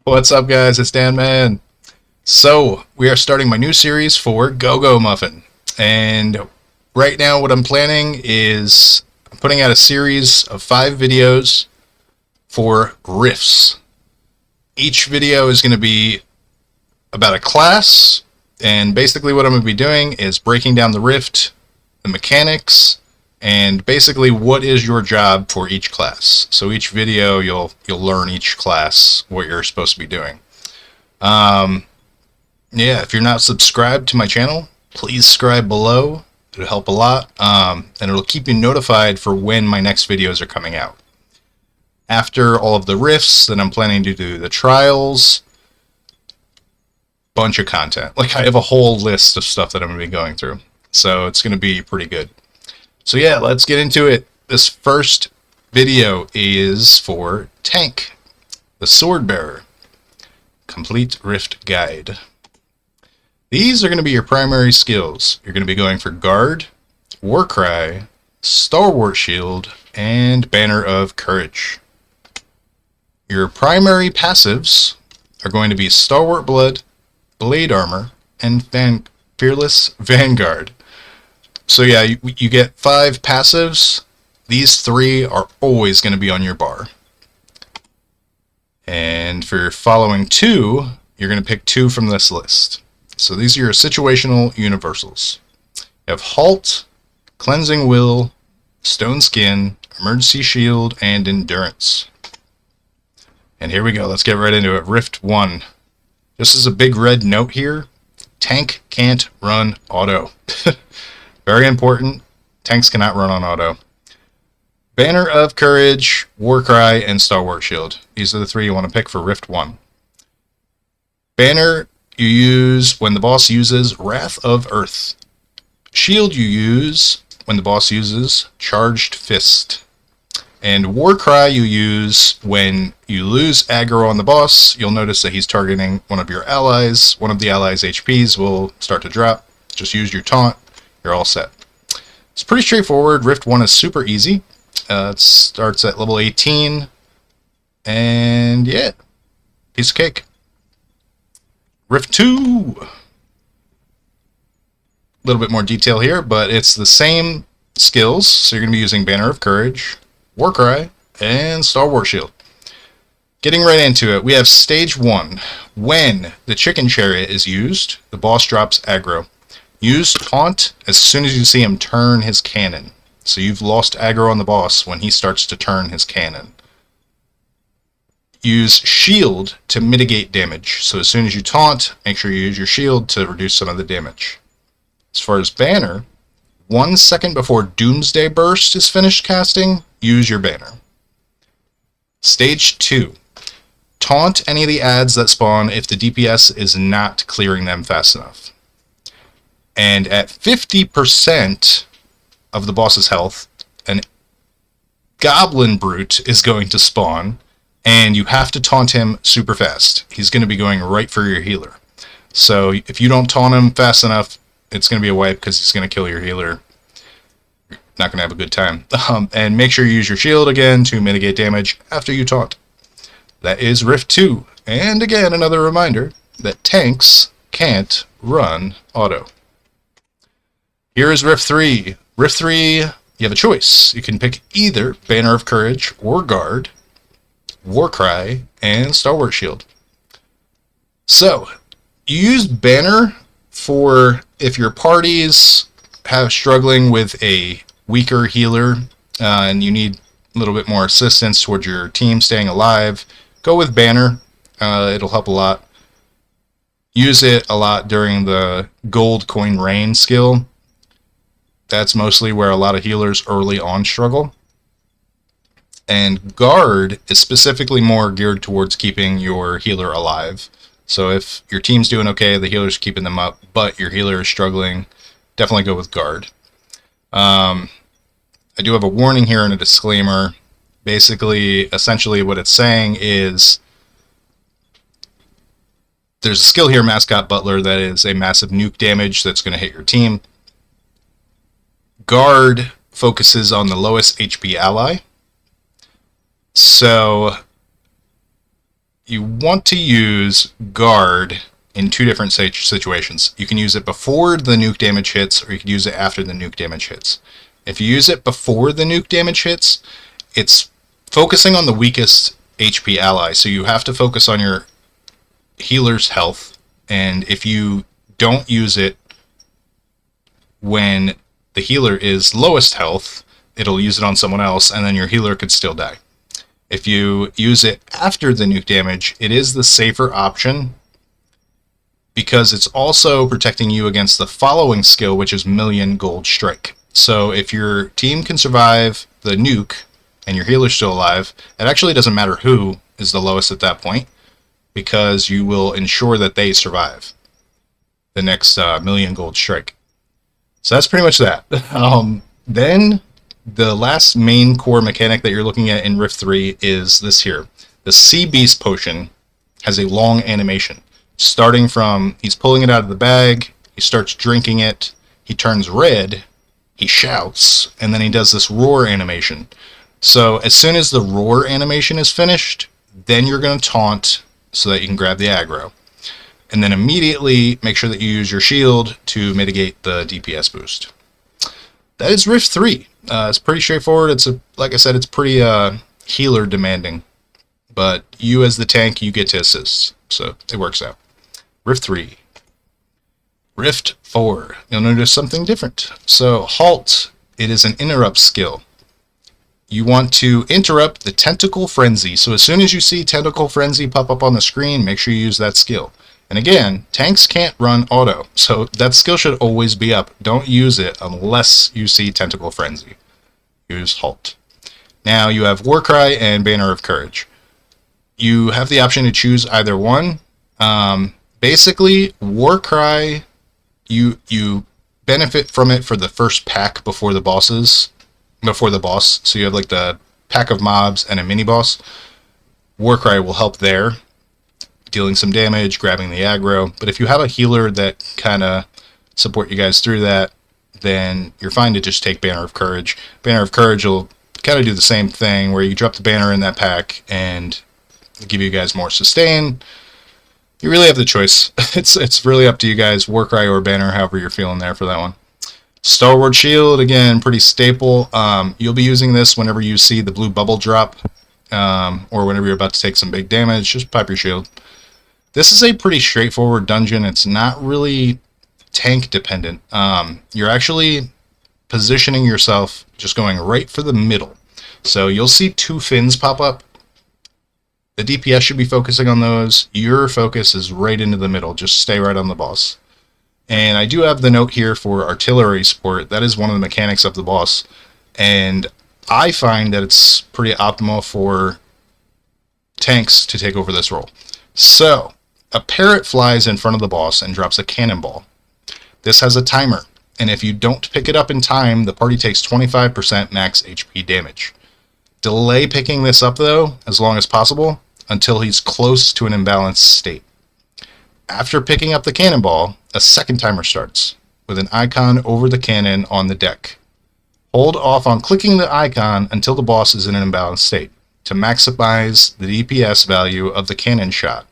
What's up, guys? It's Dan Man. So, we are starting my new series for Go-Go Muffin. And right now, what I'm planning is I'm putting out a series of 5 videos for riffs. Each video is going to be about a class, and basically, what I'm going to be doing is breaking down the riff, the mechanics, and basically what is your job for each class. So each video you'll learn each class what you're supposed to be doing. Yeah, if you're not subscribed to my channel, please subscribe below. It'll help a lot, and it'll keep you notified for when my next videos are coming out. After all of the riffs, then I'm planning to do the trials, bunch of content. Like, I have a whole list of stuff that I'm going to be going through, so it's going to be pretty good. So yeah, let's get into it. This first video is for Tank, the Sword Bearer. Complete Riff Guide. These are going to be your primary skills. You're going to be going for Guard, Warcry, Stalwart Shield, and Banner of Courage. Your primary passives are going to be Stalwart Blood, Blade Armor, and Fearless Vanguard. So yeah, you get 5 passives. These 3 are always going to be on your bar. And for your following 2, you're going to pick 2 from this list. So these are your situational universals. You have Halt, Cleansing Will, Stone Skin, Emergency Shield, and Endurance. And here we go. Let's get right into it. Riff I. Just as a big red note here, Tank can't run auto. Very important. Tanks cannot run on auto. Banner of Courage, Warcry, and Stalwart Shield. These are the 3 you want to pick for Riff I. Banner you use when the boss uses Wrath of Earth. Shield you use when the boss uses Charged Fist. And Warcry you use when you lose aggro on the boss. You'll notice that he's targeting one of your allies. One of the allies' HPs will start to drop. Just use your taunt. You're all set. It's pretty straightforward. Riff I is super easy. It starts at level 18. And yeah, piece of cake. Riff II. A little bit more detail here, but it's the same skills. So you're going to be using Banner of Courage, Warcry, and Stalwart Shield. Getting right into it, we have Stage 1. When the Chicken Chariot is used, the boss drops aggro. Use Taunt as soon as you see him turn his cannon. So you've lost aggro on the boss when he starts to turn his cannon. Use Shield to mitigate damage. So as soon as you taunt, make sure you use your shield to reduce some of the damage. As far as Banner, 1 second before Doomsday Burst is finished casting, use your Banner. Stage 2. Taunt any of the adds that spawn if the DPS is not clearing them fast enough. And at 50% of the boss's health, an Goblin Brute is going to spawn, and you have to taunt him super fast. He's going to be going right for your healer. So if you don't taunt him fast enough, it's going to be a wipe because he's going to kill your healer. You're not going to have a good time. And make sure you use your shield again to mitigate damage after you taunt. That is Riff II. And again, another reminder that tanks can't run auto. Here is Riff III. Riff III, you have a choice. You can pick either Banner of Courage or Guard, Warcry, and Stalwart Shield. So, you use Banner for if your parties have struggling with a weaker healer and you need a little bit more assistance towards your team staying alive, go with Banner. It'll help a lot. Use it a lot during the Gold Coin Rain skill. That's mostly where a lot of healers early on struggle. And Guard is specifically more geared towards keeping your healer alive. So if your team's doing okay, the healer's keeping them up, but your healer is struggling, definitely go with Guard. I do have a warning here and a disclaimer. Basically, essentially what it's saying is there's a skill here, Mascot Butler, that is a massive nuke damage that's going to hit your team. Guard focuses on the lowest HP ally. So you want to use guard in two different situations. You can use it before the nuke damage hits, or you can use it after the nuke damage hits. If you use it before the nuke damage hits, it's focusing on the weakest HP ally, so you have to focus on your healer's health, and if you don't use it when the healer is lowest health, it'll use it on someone else, and then your healer could still die. If you use it after the nuke damage, it is the safer option, because it's also protecting you against the following skill, which is Million Gold Strike. So if your team can survive the nuke and your healer's still alive, it actually doesn't matter who is the lowest at that point, because you will ensure that they survive the next Million Gold Strike. So that's pretty much that. Then the last main core mechanic that you're looking at in Riff III is this here. The Sea Beast Potion has a long animation. Starting from, he's pulling it out of the bag, he starts drinking it, he turns red, he shouts, and then he does this roar animation. So as soon as the roar animation is finished, then you're going to taunt so that you can grab the aggro. And then immediately make sure that you use your shield to mitigate the DPS boost. That is Riff III. It's pretty straightforward. Like I said, it's pretty healer demanding. But you as the tank, you get to assist. So it works out. Riff III. Riff IV. You'll notice something different. So halt, it is an interrupt skill. You want to interrupt the Tentacle Frenzy. So as soon as you see Tentacle Frenzy pop up on the screen, make sure you use that skill. And again, tanks can't run auto, so that skill should always be up. Don't use it unless you see Tentacle Frenzy. Use halt. Now you have Warcry and Banner of Courage. You have the option to choose either one. Basically, Warcry, you benefit from it for the first pack before the boss. So you have like the pack of mobs and a mini boss. Warcry will help there, dealing some damage, grabbing the aggro. But if you have a healer that kind of support you guys through that, then you're fine to just take Banner of Courage. Banner of Courage will kind of do the same thing, where you drop the banner in that pack and give you guys more sustain. You really have the choice. It's really up to you guys, Warcry or Banner, however you're feeling there for that one. Stalwart Shield, again, pretty staple. You'll be using this whenever you see the blue bubble drop, or whenever you're about to take some big damage. Just pop your shield. This is a pretty straightforward dungeon. It's not really tank dependent. You're actually positioning yourself just going right for the middle. So you'll see two fins pop up. The DPS should be focusing on those. Your focus is right into the middle. Just stay right on the boss. And I do have the note here for artillery support. That is one of the mechanics of the boss. And I find that it's pretty optimal for tanks to take over this role. So, a parrot flies in front of the boss and drops a cannonball. This has a timer, and if you don't pick it up in time, the party takes 25% max HP damage. Delay picking this up, though, as long as possible, until he's close to an imbalanced state. After picking up the cannonball, a second timer starts, with an icon over the cannon on the deck. Hold off on clicking the icon until the boss is in an imbalanced state, to maximize the DPS value of the cannon shot.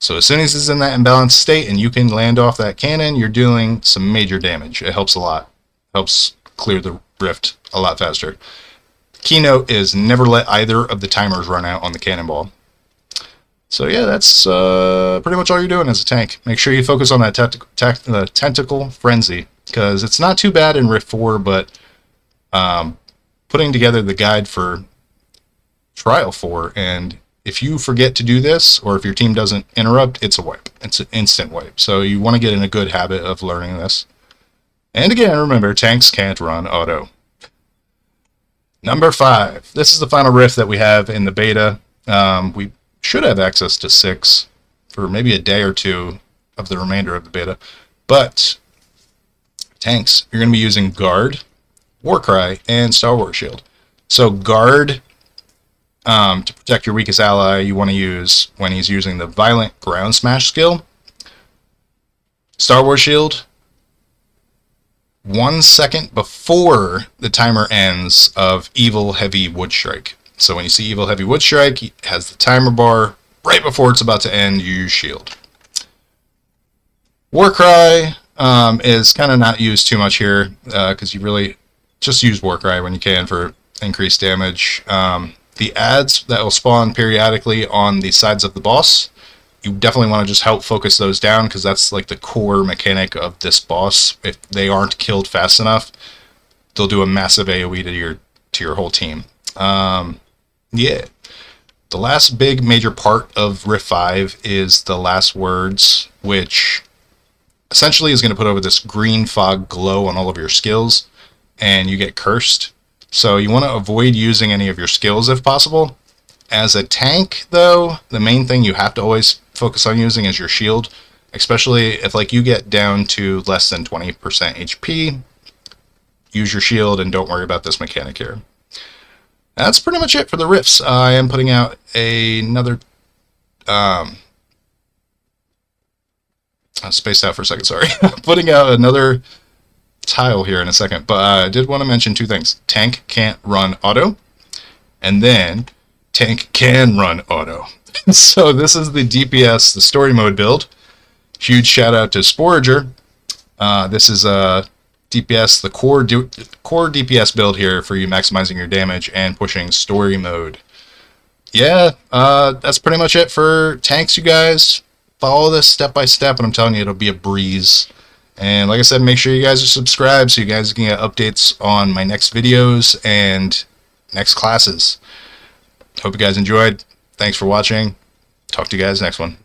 So as soon as it's in that imbalanced state and you can land off that cannon, you're doing some major damage. It helps a lot. Helps clear the rift a lot faster. Keynote is never let either of the timers run out on the cannonball. So yeah, that's pretty much all you're doing as a tank. Make sure you focus on that Tentacle Frenzy, because it's not too bad in Riff IV, but putting together the guide for Trial 4, and if you forget to do this, or if your team doesn't interrupt, it's a wipe. It's an instant wipe. So you want to get in a good habit of learning this. And again, remember, tanks can't run auto. Number 5. This is the final riff that we have in the beta. We should have access to 6 for maybe a day or two of the remainder of the beta. But tanks, you're going to be using Guard, Warcry, and Stalwart Shield. So Guard, to protect your weakest ally, you want to use when he's using the Violent Ground Smash skill. Stalwart Shield, 1 second before the timer ends of Evil Heavy Wood Strike. So when you see Evil Heavy Wood Strike, it has the timer bar. Right before it's about to end, you use shield. Warcry is kind of not used too much here because you really just use Warcry when you can for increased damage. The ads that will spawn periodically on the sides of the boss, you definitely want to just help focus those down because that's like the core mechanic of this boss. If they aren't killed fast enough, they'll do a massive AoE to your whole team. Yeah. The last big major part of Riff V is the last words, which essentially is going to put over this green fog glow on all of your skills, and you get cursed. So you want to avoid using any of your skills if possible. As a tank, though, the main thing you have to always focus on using is your shield, especially if like you get down to less than 20% HP. Use your shield and don't worry about this mechanic here. That's pretty much it for the riffs. I am putting out another... I spaced out for a second, sorry. Putting out another tile here in a second, but I did want to mention two things. Tank can't run auto, and then tank can run auto. So this is the DPS, the story mode build. Huge shout out to Sporager. This is a DPS, the core DPS build here for you maximizing your damage and pushing story mode. Yeah, that's pretty much it for tanks, you guys. Follow this step by step, and I'm telling you, it'll be a breeze. And like I said, make sure you guys are subscribed so you guys can get updates on my next videos and next classes. Hope you guys enjoyed. Thanks for watching. Talk to you guys next one.